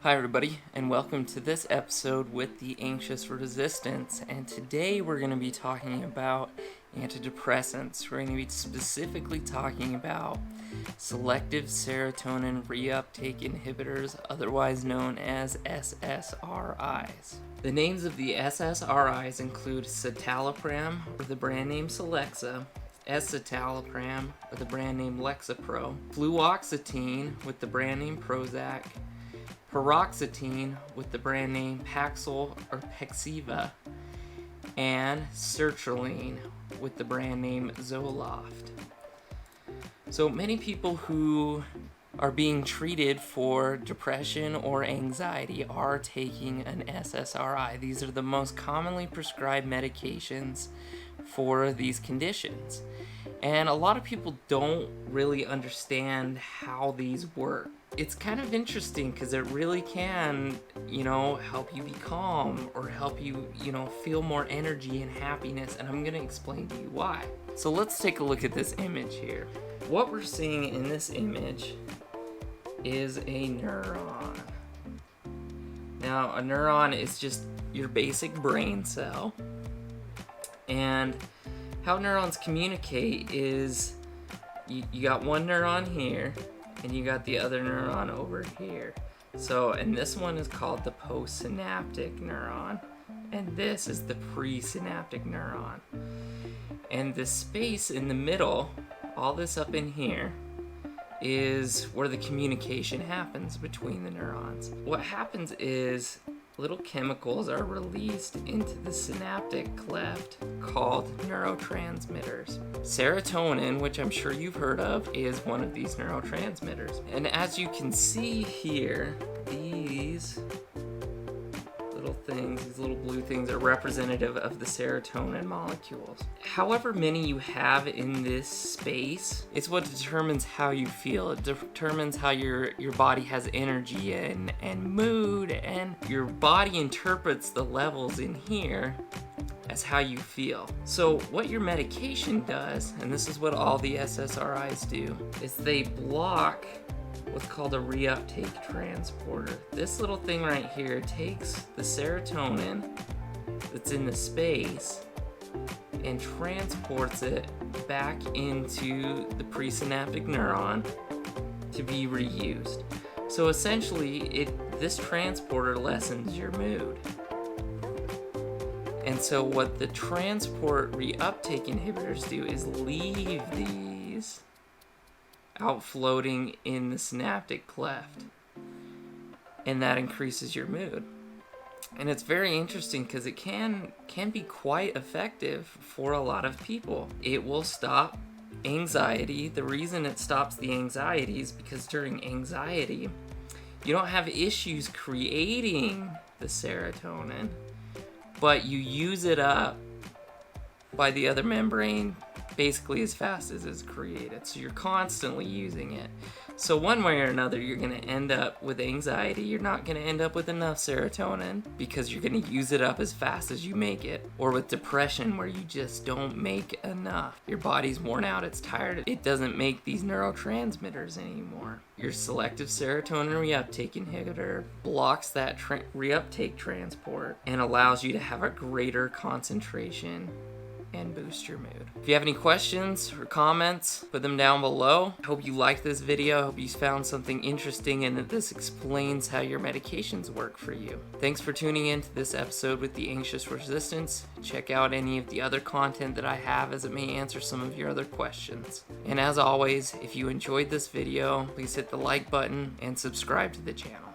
Hi everybody, and welcome to this episode with the Anxious Resistance, and today we're going to be talking about antidepressants. We're going to be specifically talking about selective serotonin reuptake inhibitors, otherwise known as SSRIs. The names of the SSRIs include citalopram, or the brand name Celexa, escitalopram, or the brand name Lexapro, fluoxetine, with the brand name Prozac, paroxetine with the brand name Paxil or Paxiva, and sertraline with the brand name Zoloft. So many people who are being treated for depression or anxiety are taking an SSRI. These are the most commonly prescribed medications for these conditions. And a lot of people don't really understand how these work. It's kind of interesting because it really can, help you be calm or help you, feel more energy and happiness. And I'm going to explain to you why. So let's take a look at this image here. What we're seeing in this image is a neuron. Now, a neuron is just your basic brain cell. And how neurons communicate is you got one neuron here and you got the other neuron over here. So, and this one is called the postsynaptic neuron, and this is the presynaptic neuron. And the space in the middle, all this up in here, is where the communication happens between the neurons. What happens is little chemicals are released into the synaptic cleft called neurotransmitters. Serotonin, which I'm sure you've heard of, is one of these neurotransmitters. And as you can see here, these little things, these little blue things, are representative of the serotonin molecules. However many you have in this space, it's what determines how you feel. It determines how your body has energy and mood, and your body interprets the levels in here as how you feel. So what your medication does, and this is what all the SSRIs do, is they block what's called a reuptake transporter. This little thing right here takes the serotonin that's in the space and transports it back into the presynaptic neuron to be reused. So essentially, this transporter lessens your mood. And so what the transport reuptake inhibitors do is leave these out floating in the synaptic cleft, and that increases your mood. And it's very interesting because it can be quite effective for a lot of people. It will stop anxiety. The reason it stops the anxiety is because during anxiety, you don't have issues creating the serotonin, but you use it up by the other membrane basically as fast as it's created. So you're constantly using it. So one way or another, you're going to end up with anxiety. You're not going to end up with enough serotonin because you're going to use it up as fast as you make it. Or with depression, where you just don't make enough. Your body's worn out, it's tired, it doesn't make these neurotransmitters anymore. Your selective serotonin reuptake inhibitor blocks that reuptake transport and allows you to have a greater concentration and boost your mood. If you have any questions or comments, put them down below. I hope you liked this video. I hope you found something interesting and that this explains how your medications work for you. Thanks for tuning in to this episode with the Anxious Resistance. Check out any of the other content that I have, as it may answer some of your other questions. And as always, if you enjoyed this video, please hit the like button and subscribe to the channel.